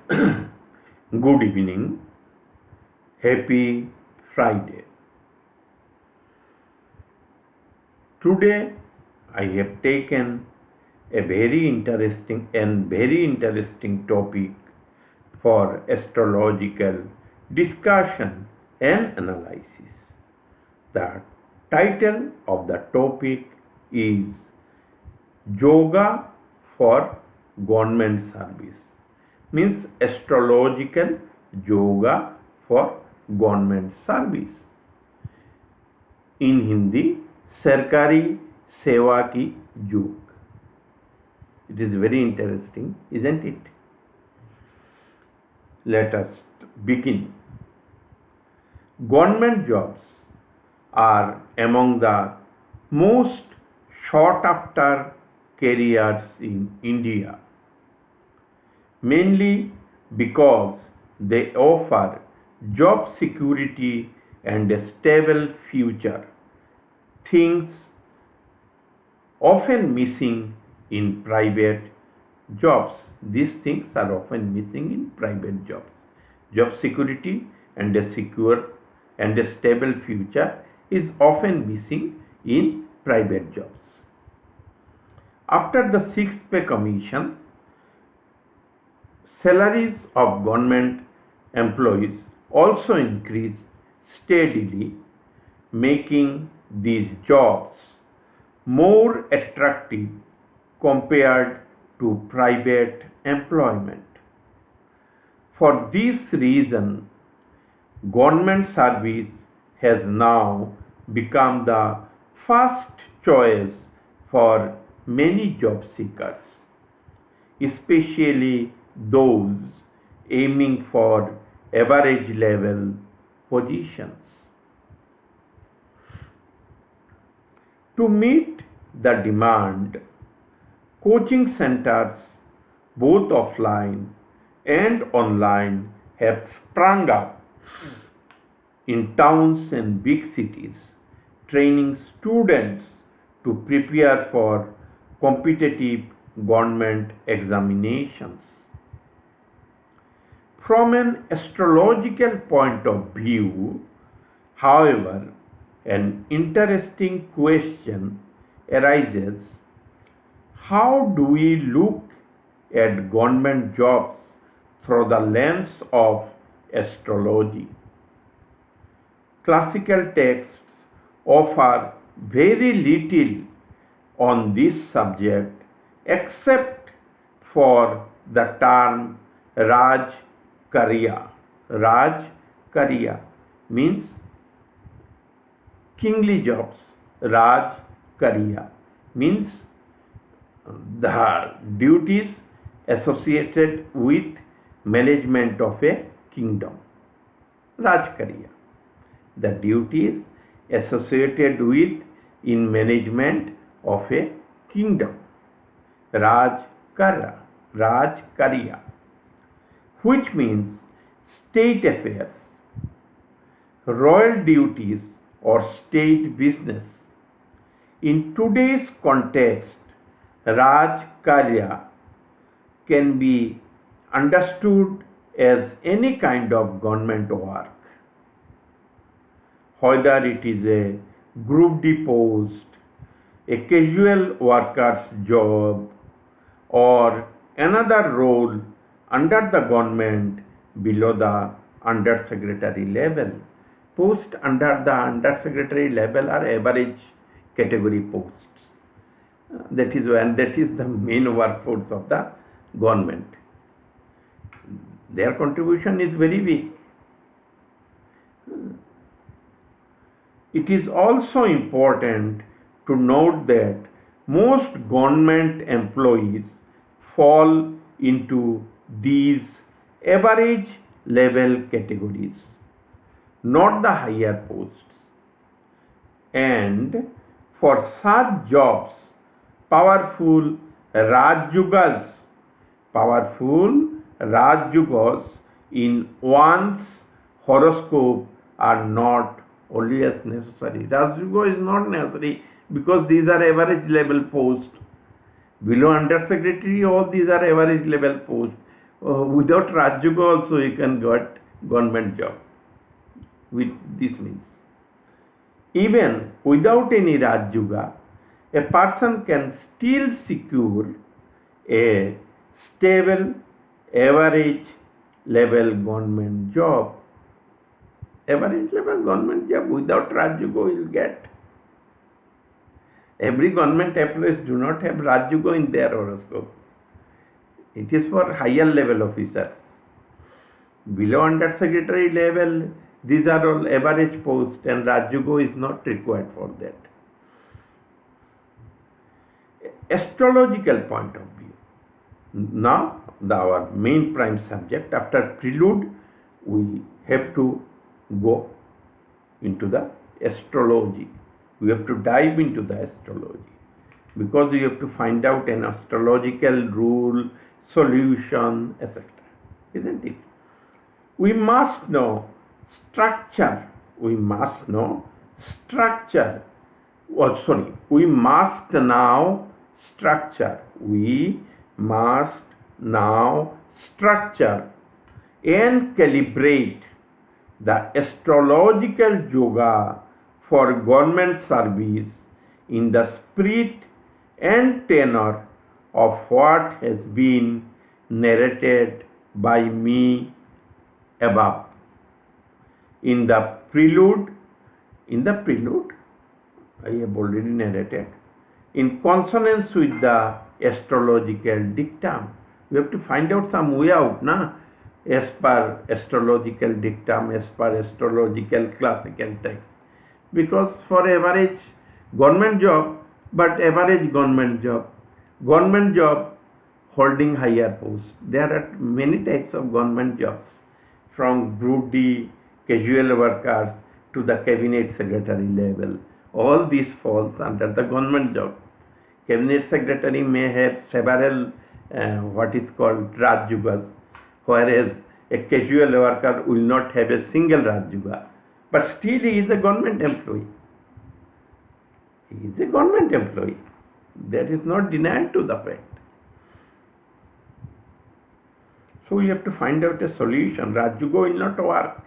Good evening. Happy Friday. Today I have taken a very interesting topic for astrological discussion and analysis. The title of the topic is Yoga for Government Service, means astrological yoga for government service. In Hindi, सरकारी सेवा की योग. It is very interesting, isn't it? Let us begin. Government jobs are among the most sought after careers in India, mainly because they offer job security and a stable future, things often missing in private jobs. These things are often missing in private jobs. Job security and a secure and a stable future is often missing in private jobs. After the Sixth Pay Commission, salaries of government employees also increased steadily, making these jobs more attractive compared to private employment. For this reason, government service has now become the first choice for many job seekers, especially those aiming for average level positions. To meet the demand, coaching centers, both offline and online, have sprung up in towns and big cities, training students to prepare for competitive government examinations. From an astrological point of view, however, an interesting question arises: how do we look at government jobs through the lens of astrology? Classical texts offer very little on this subject except for the term Raj Karya. Raj Karya means kingly jobs. Raj Karya means the duties associated with management of a kingdom. Raj Karya, the duties associated with in management of a kingdom. Raj Karya, which means state affairs, royal duties or state business. In today's context, Raj Karya can be understood as any kind of government work, whether it is a group D post, a casual worker's job, or another role under the government below the undersecretary level. Posts under the undersecretary level are average category posts. That is the main workforce of the government. Their contribution is very weak. It is also important to note that most government employees fall into these average level categories, not the higher posts. And for such jobs, powerful Rajyogas in one's horoscope are not always necessary. Rajyoga is not necessary because these are average level posts. Below undersecretary, all these are average level posts. Without Raj Yoga also you can get government job. With this means, even without any Raj Yoga, a person can still secure a stable, average level government job. Average level government job without Raj Yoga you will get. Every government employees do not have Raj Yoga in their horoscope. It is for higher level officers. Below under secretary level, these are all average posts and Raj Yoga is not required for that. Astrological point of view. Now, our main prime subject. After prelude, we have to go into the astrology. We have to dive into the astrology because we have to find out an astrological rule, solution, etc. Isn't it? We must know structure. We must know structure. We must now structure. We must now structure and calibrate the astrological yoga for government service in the spirit and tenor of what has been narrated by me above. In the prelude, I have already narrated. In consonance with the astrological dictum, we have to find out some way out, as per astrological dictum, as per astrological classical text. Because for average government job, but average government job holding higher post. There are many types of government jobs, from Group D, casual workers to the cabinet secretary level. All these falls under the government job. Cabinet secretary may have several what is called Raj Yogas, whereas a casual worker will not have a single Raj Yoga. But still he is a government employee. He is a government employee. That is not denied to the fact. So we have to find out a solution. Raj Yoga will not work.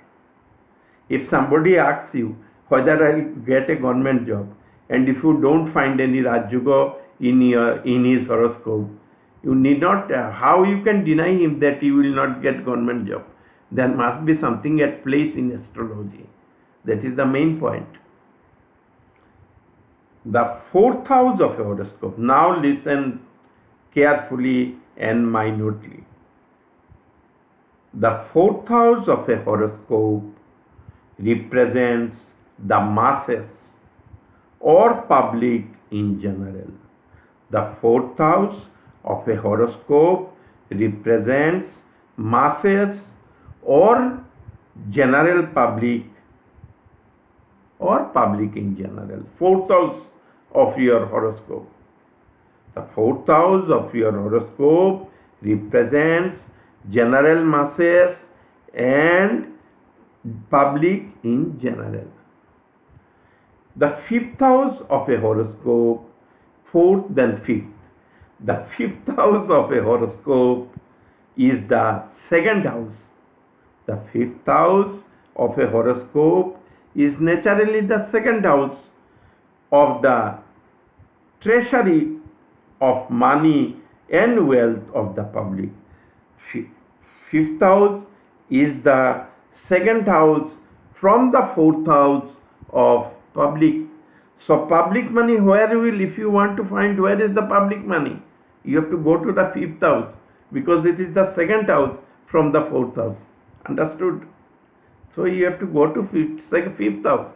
If somebody asks you whether I will get a government job, and if you don't find any Raj Yoga in his horoscope, you need not, how you can deny him that he will not get government job? There must be something at place in astrology. That is the main point. The fourth house of a horoscope. Now listen carefully and minutely. The fourth house of a horoscope represents the masses or public in general. The fourth house of a horoscope represents masses or general public in general. Fourth house of your horoscope. The fourth house of your horoscope represents general masses and public in general. The fifth house of a horoscope, fourth then fifth. The fifth house of a horoscope is the second house. The fifth house of a horoscope is naturally the second house of the treasury of money and wealth of the public. Fifth house is the second house from the fourth house of public. So public money, if you want to find where is the public money, you have to go to the fifth house, because it is the second house from the fourth house. Understood? So you have to go to fifth house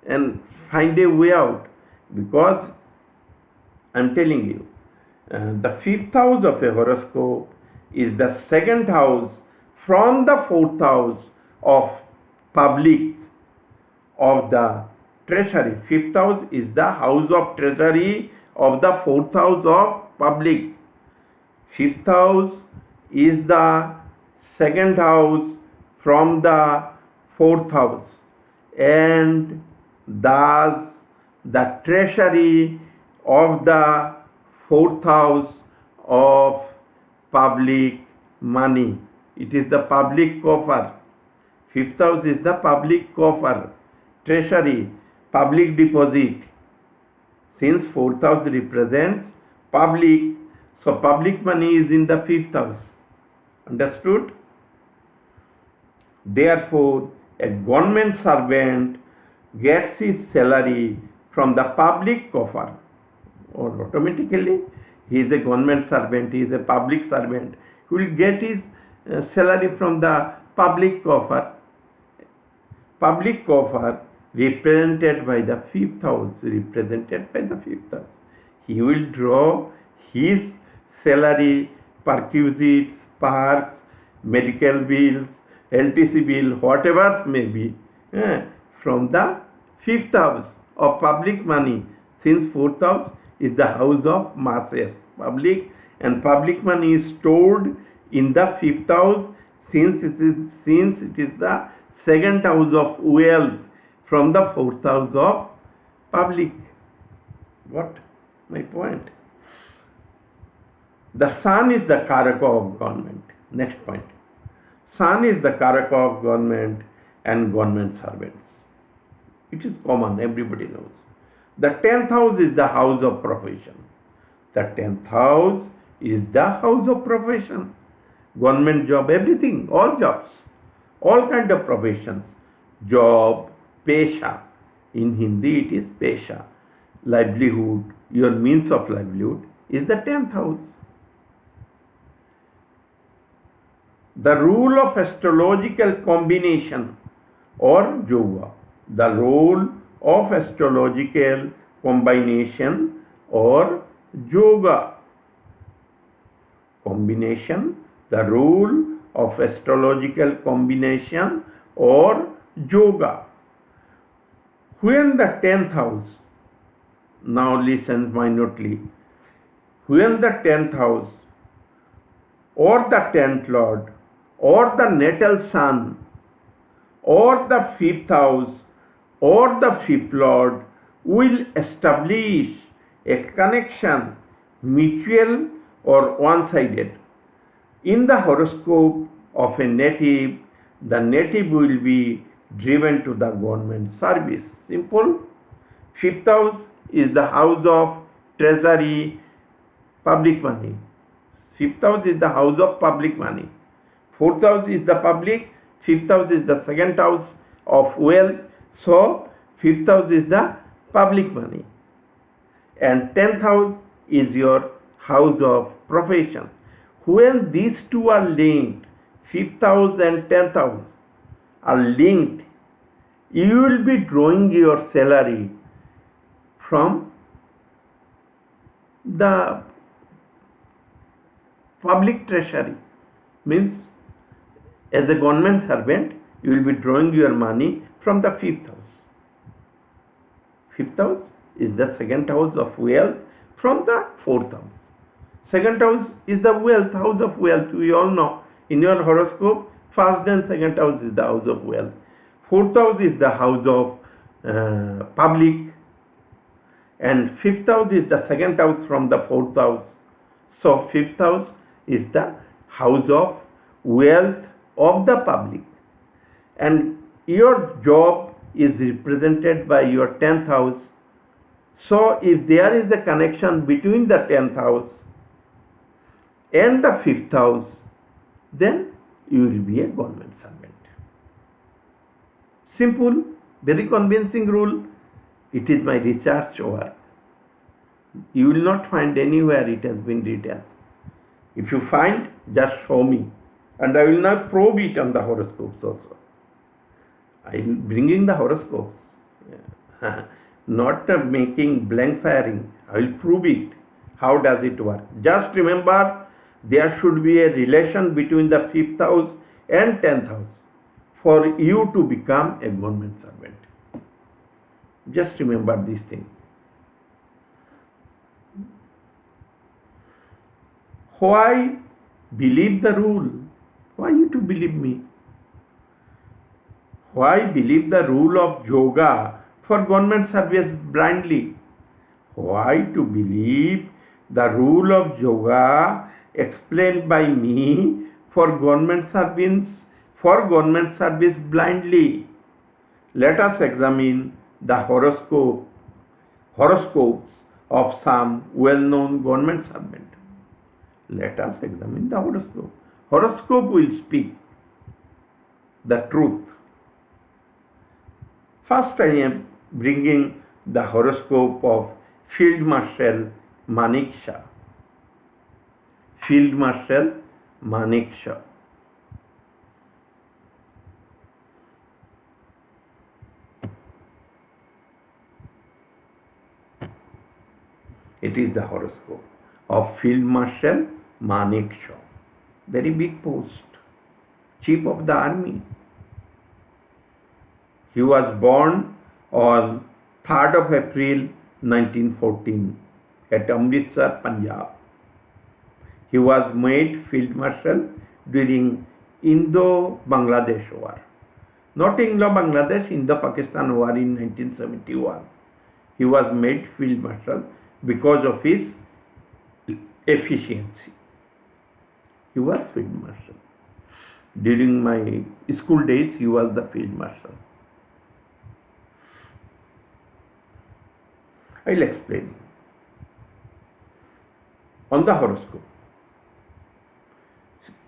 and find a way out, because I am telling you, the fifth house of a horoscope is the second house from the fourth house of public, of the treasury. Fifth house is the house of treasury of the fourth house of public. Fifth house is the second house from the fourth house, and thus the treasury of the fourth house of public money. It is the public coffer. Fifth house is the public coffer, treasury, public deposit. Since fourth house represents public, so public money is in the fifth house. Understood? Therefore, a government servant gets his salary from the public coffer, or automatically he is a government servant, he is a public servant, he will get his salary from the public coffer. Public coffer represented by the fifth house, he will draw his salary, perquisites, parks, medical bills, LTC bill, whatever may be, from the fifth house of public money, since fourth house is the house of masses, public, and public money is stored in the fifth house, since it is the second house of wealth from the fourth house of public. What my point? The sun is the Karaka of government. Next point. Sun is the Karaka of government and government servants. It is common, everybody knows. The 10th house is the house of profession. The 10th house is the house of profession. Government job, everything, all jobs, all kind of professions. Job, pesha. In Hindi it is pesha. Livelihood, your means of livelihood is the 10th house. The rule of astrological combination or yoga. The role of astrological combination or yoga. Combination, the rule of astrological combination or yoga. When the 10th house, now listen minutely, when the 10th house or the 10th lord or the natal sun or the 5th house or the 5th lord will establish a connection, mutual or one-sided. In the horoscope of a native, the native will be driven to the government service. Simple. 5th house is the house of treasury, public money. 5th house is the house of public money. 4th house is the public. 5th house is the second house of wealth. So 5th house is the public money. And 10th house is your house of profession. When these two are linked, 5th house and 10th house are linked, you will be drawing your salary from the public treasury. Means, as a government servant, you will be drawing your money from the 5th house. 5th house is the second house of wealth from the 4th house. Second house is the wealth, house of wealth. We all know in your horoscope, first and second house is the house of wealth. 4th house is the house of public, and 5th house is the second house from the 4th house. So 5th house is the house of wealth of the public, and your job is represented by your 10th house. So if there is a connection between the 10th house and the 5th house, then you will be a government servant. Simple, very convincing rule. It is my research work. You will not find anywhere it has been written. If you find, just show me, and I will now probe it on the horoscopes also. I am bringing the horoscopes, not making blank firing. I will prove it. How does it work? Just remember, there should be a relation between the 5th house and 10th house for you to become a government servant. Just remember this thing. Why believe the rule? Why you to believe me? Why believe the rule of yoga for government service blindly? Why to believe the rule of yoga explained by me for government service blindly. Let us examine the horoscopes of some well-known government servant. Let us examine the horoscope. Horoscope will speak the truth. First, I am bringing the horoscope of Field Marshal Manekshaw. Field Marshal Manekshaw. It is the horoscope of Field Marshal Manekshaw. Very big post. Chief of the army. He was born on 3rd of April 1914 at Amritsar, Punjab. He was made Field Marshal during Indo-Bangladesh War. Not Indo-Bangladesh, Indo-Pakistan War in 1971. He was made Field Marshal because of his efficiency. He was Field Marshal. During my school days, he was the Field Marshal. I will explain. On the horoscope,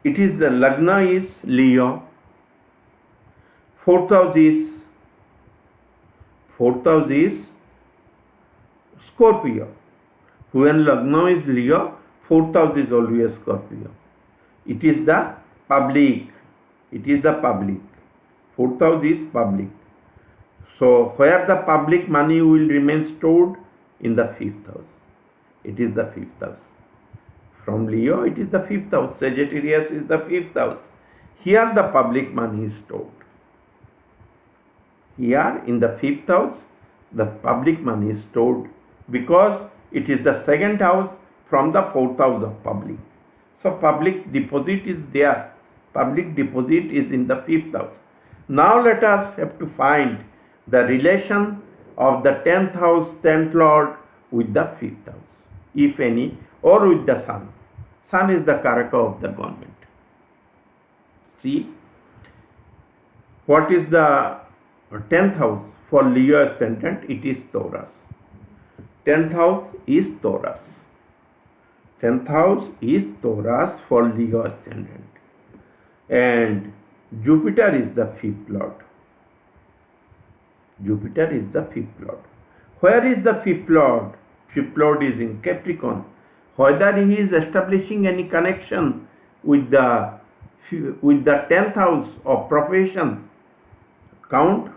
it is the Lagna is Leo, 4th house is Scorpio. When Lagna is Leo, 4th house is always Scorpio. It is the public. 4th house is public. So where the public money will remain stored? In the 5th house. It is the 5th house. From Leo, it is the 5th house. Sagittarius is the 5th house. Here the public money is stored. Here in the 5th house, the public money is stored because it is the 2nd house from the 4th house of public. So public deposit is there. Public deposit is in the 5th house. Now let us have to find the relation of the 10th house, 10th lord with the 5th house, if any, or with the sun. Sun is the Karaka of the government. See, what is the 10th house for Leo ascendant? It is Taurus. 10th house is Taurus. 10th house is Taurus for Leo ascendant. And Jupiter is the 5th lord. Jupiter is the 5th lord. Where is the 5th lord? 5th lord is in Capricorn. Whether he is establishing any connection with the 10th house of profession, count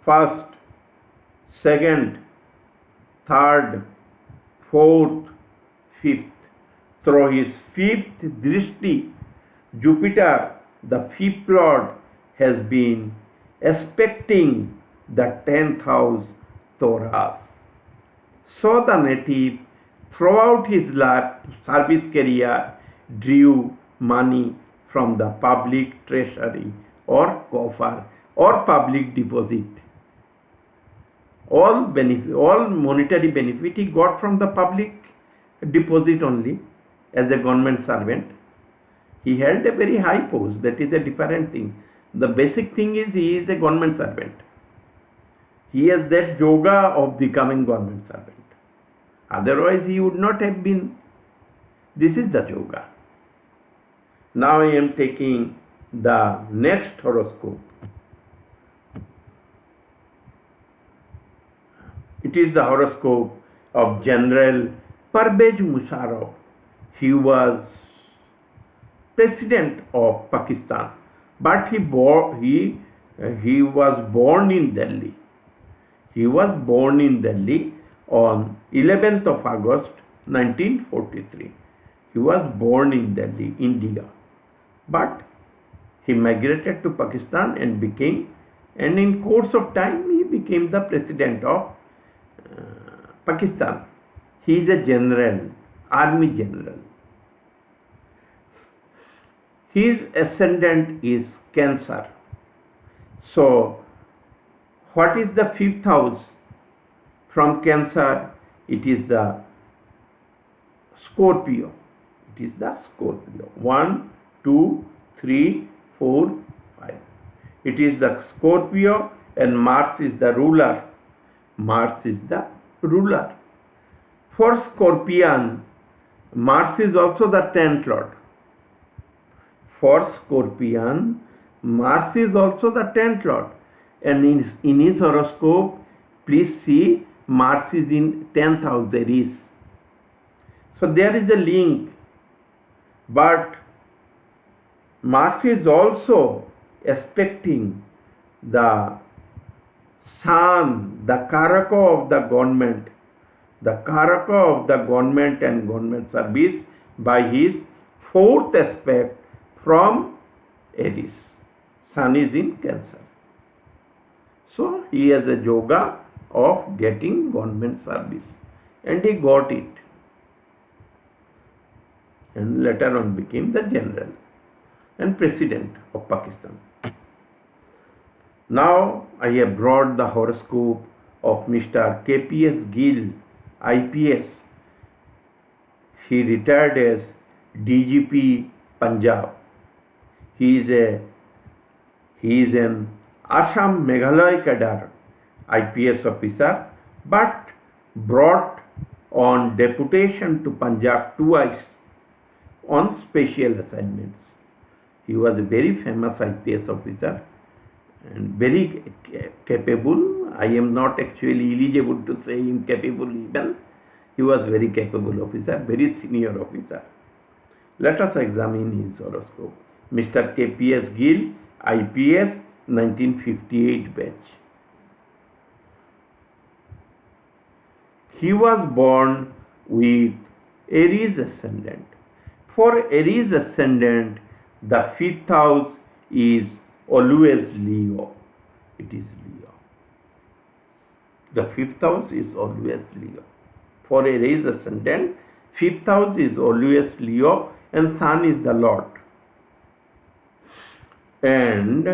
1st, 2nd, 3rd, 4th, 5th. Through his 5th drishti, Jupiter, the 5th lord, has been aspecting the 10th house Taurus. So the native throughout his life service career drew money from the public treasury or coffer or public deposit. All monetary benefit he got from the public deposit only as a government servant. He held a very high post. That is a different thing. The basic thing is he is a government servant. He has that yoga of becoming government servant. Otherwise he would not have been. This is the yoga. Now I am taking the next horoscope. It is the horoscope of General Pervez Musharraf. He was president of Pakistan, but he was born in Delhi. He was born in Delhi on 11th of August 1943. He was born in Delhi, India, but he migrated to Pakistan and in course of time he became the president of Pakistan. He is a general, army general. His ascendant is Cancer. So, what is the 5th house from Cancer? It is the Scorpio. It is the Scorpio. 1, 2, 3, 4, 5. It is the Scorpio and Mars is the ruler. Mars is the ruler. For Scorpion, Mars is also the 10th lord. For Scorpion, Mars is also the 10th lord. And in his horoscope, please see Mars is in 10th house Aries. So there is a link. But Mars is also aspecting the Sun, the Karaka of the government, the Karaka of the government and government service by his 4th aspect from Aries. Sun is in Cancer. So he has a yoga of getting government service and he got it. And later on became the general and president of Pakistan. Now I have brought the horoscope of Mr. KPS Gill, IPS. He retired as DGP Punjab. He is an Assam Meghalaya cadre IPS officer, but brought on deputation to Punjab twice on special assignments. He was a very famous IPS officer and very capable. I am not actually eligible to say him capable even. He was very capable officer, very senior officer. Let us examine his horoscope. Mr. KPS Gill, IPS, 1958 batch. He was born with Aries ascendant. For Aries ascendant, the 5th house is always Leo. It is Leo. The 5th house is always Leo. For Aries ascendant, 5th house is always Leo and Sun is the Lord. And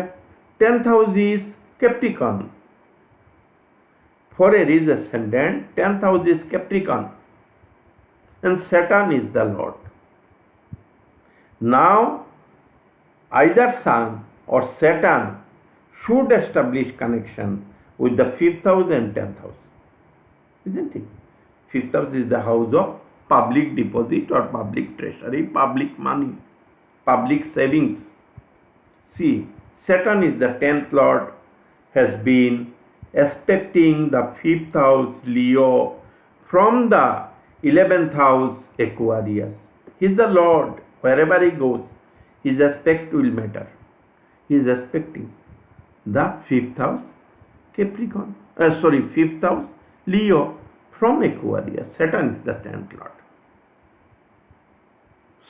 10th house is Capricorn. For Aries ascendant, 10th house is Capricorn and Saturn is the Lord. Now, either Sun or Saturn should establish connection with the 5th house and 10th house. Isn't it? 5th house is the house of public deposit or public treasury, public money, public savings. See, Saturn is the 10th lord, has been aspecting the 5th house Leo from the 11th house Aquarius. He is the lord. Wherever he goes, his aspect will matter. He is aspecting the 5th house Capricorn. 5th house Leo from Aquarius. Saturn is the 10th lord.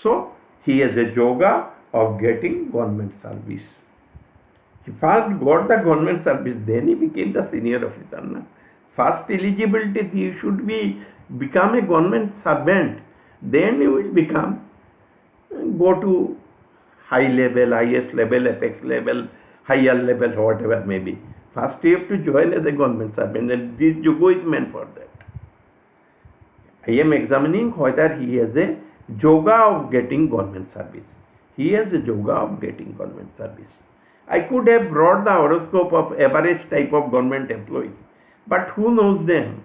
So he has a yoga of getting government service. He first got the government service, then he became the senior officer. Na? First eligibility, he should become a government servant. Then he will go to high level, highest level, apex level, higher level, whatever may be. First you have to join as a government servant, and this yoga is meant for that. I am examining whether he has a yoga of getting government service. He has a yoga of getting government service. I could have brought the horoscope of average type of government employees, but who knows them?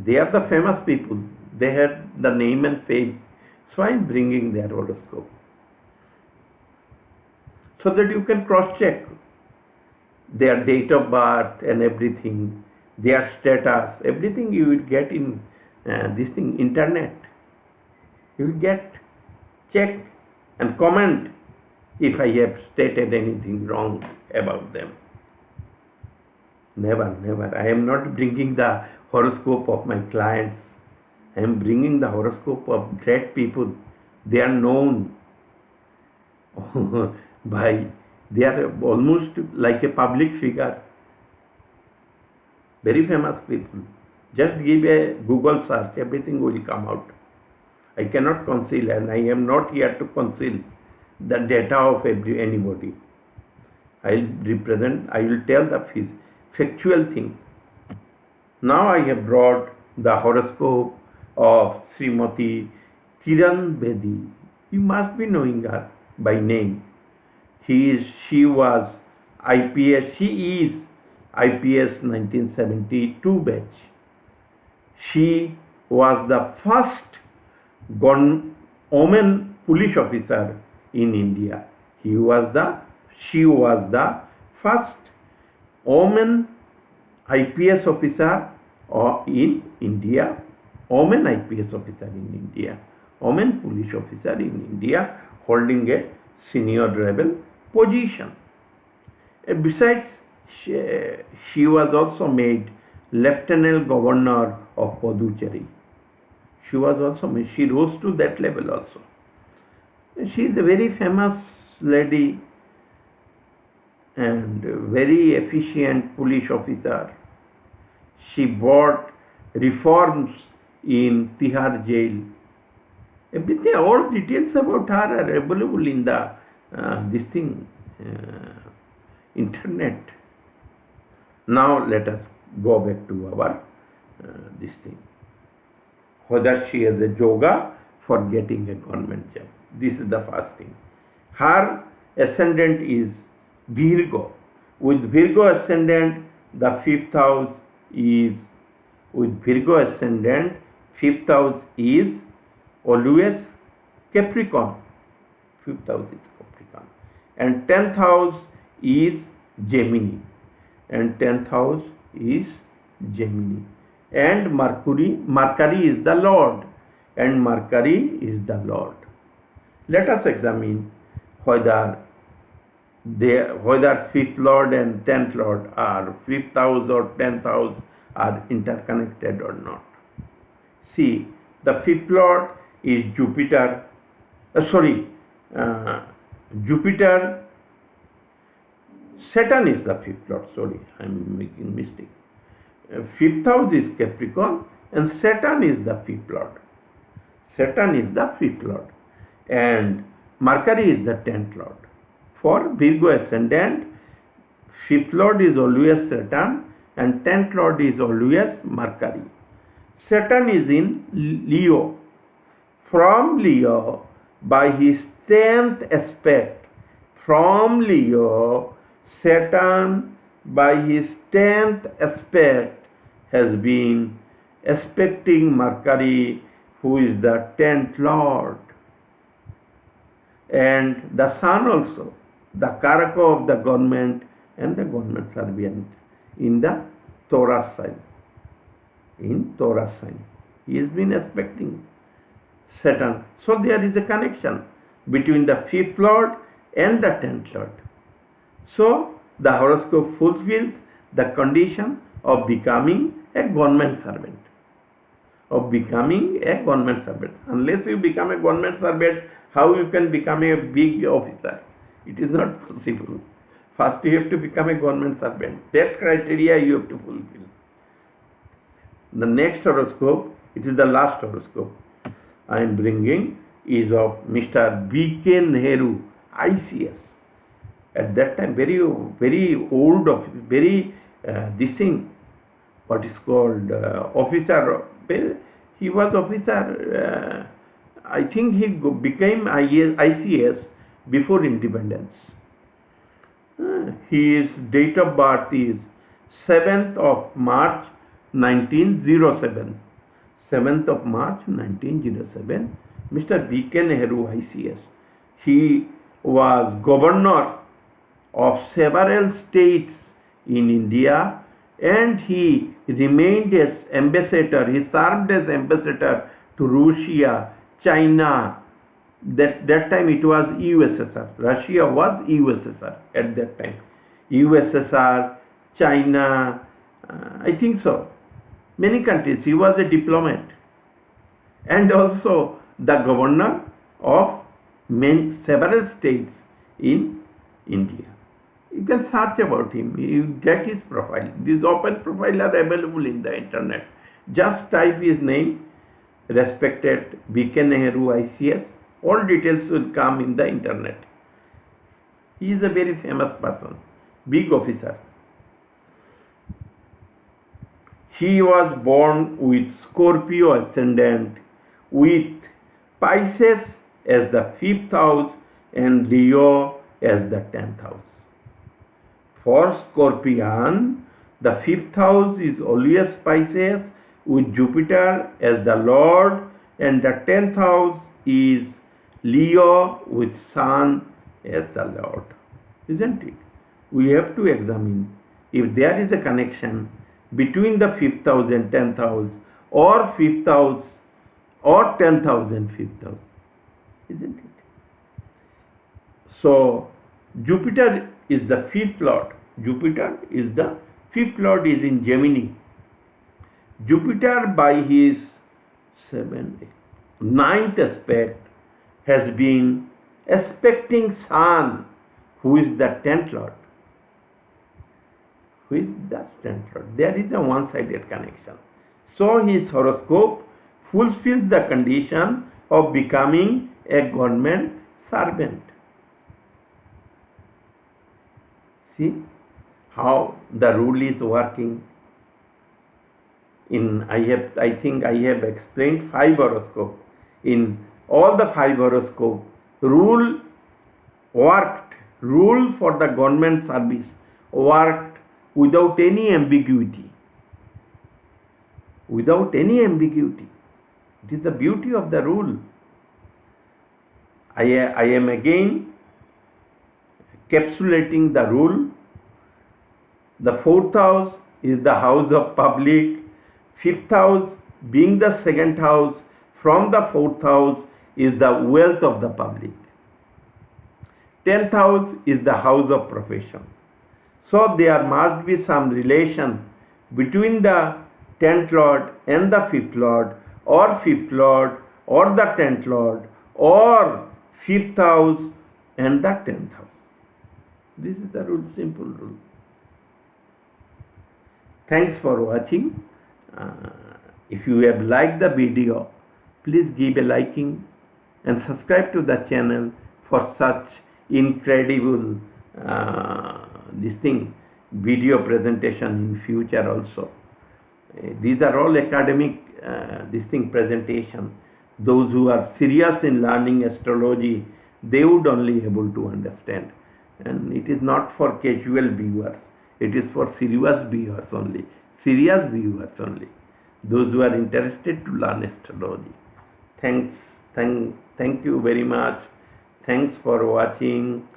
They are the famous people. They have the name and fame. So I am bringing their horoscope, so that you can cross-check their date of birth and everything, their status, everything you will get in internet. You will check and comment if I have stated anything wrong about them. Never. I am not bringing the horoscope of my clients. I am bringing the horoscope of great people. They are known they are almost like a public figure. Very famous people. Just give a Google search, everything will come out. I cannot conceal, and I am not here to conceal the data of anybody. I will tell the factual thing. Now I have brought the horoscope of Srimati Kiran Bedi. You must be knowing her. by name. She was IPS. She is IPS 1972 batch. She was the first woman police officer in India. She was the first woman IPS officer in India, woman IPS officer in India, woman police officer in India holding a senior level position. Besides, she was also made Lieutenant Governor of Puducherry. She rose to that level also. She is a very famous lady and very efficient police officer. She brought reforms in Tihar jail. Everything, all details about her are available in the internet. Now let us go back to our this thing. Whether she has a yoga for getting a government job. This is the first thing. Her ascendant is Virgo. With Virgo ascendant, the fifth house is always Capricorn. Fifth house is Capricorn. And 10th house is Gemini. And Mercury is the Lord. Let us examine whether fifth Lord and 10th Lord are fifth house or 10th house are interconnected or not. See, the fifth Lord is Jupiter. Jupiter. Saturn is the fifth Lord. Sorry, I am making mistake. Fifth house is Capricorn and Saturn is the fifth Lord. And Mercury is the 10th Lord. For Virgo ascendant, fifth Lord is always Saturn and 10th Lord is always Mercury. Saturn is in Leo. From Leo, by his 10th aspect, Saturn by his 10th aspect has been aspecting Mercury, who is the 10th Lord. And the Sun also, the Karaka of the Government and the government servant in the Taurus sign. He has been aspecting Saturn. So there is a connection between the fifth Lord and the 10th Lord. So the horoscope fulfills the condition of becoming a government servant. Unless you become a government servant, how you can become a big officer? It is not possible. First you have to become a government servant. That criteria you have to fulfill. The next horoscope, it is the last horoscope I am bringing, is of Mr. B.K. Nehru, ICS. At that time, very old, officer. He was officer. I think he became ICS before independence. His date of birth is 7th of March 1907. 7th of March 1907. Mr. B.K. Nehru, ICS. He was governor of several states in India and he remained as ambassador. He served as ambassador to Russia, China. That time it was USSR. Russia was USSR at that time. USSR, China, I think so. Many countries. He was a diplomat and also the governor of several states in India. You can search about him. You get his profile. These open profiles are available in the internet. Just type his name, respected B.K. Nehru, ICS. All details will come in the internet. He is a very famous person, big officer. He was born with Scorpio ascendant, with Pisces as the fifth house and Leo as the 10th house. For Scorpion, the 5th house is always Pisces with Jupiter as the Lord, and the 10th house is Leo with Sun as the Lord. Isn't it? We have to examine if there is a connection between the 5th house and 10th house, or 5th house or 10th house and 5th house. Isn't it? So Jupiter is the 5th lord. Jupiter is the 5th lord, is in Gemini. Jupiter by his 9th aspect has been aspecting Sun, who is the 10th lord. Who is the 10th lord? There is a one-sided connection. So his horoscope fulfills the condition of becoming a government servant. See how the rule is working. I think I have explained 5 horoscopes. In all the 5 horoscopes, rule for the government service worked without any ambiguity. Without any ambiguity. It is the beauty of the rule. I am again encapsulating the rule. The 4th house is the house of public. 5th house being the 2nd house from the 4th house is the wealth of the public. 10th house is the house of profession. So there must be some relation between the 10th lord and the 5th lord, or 5th lord or the 10th lord, or 5th house and the 10th house. This is the rule, simple rule. Thanks for watching. If you have liked the video, please give a liking and subscribe to the channel for such incredible video presentation in future also. These are all academic presentation. Those who are serious in learning astrology, they would only able to understand. And it is not for casual viewers. It is for serious viewers only. Serious viewers only. Those who are interested to learn astrology. Thank you very much. Thanks for watching.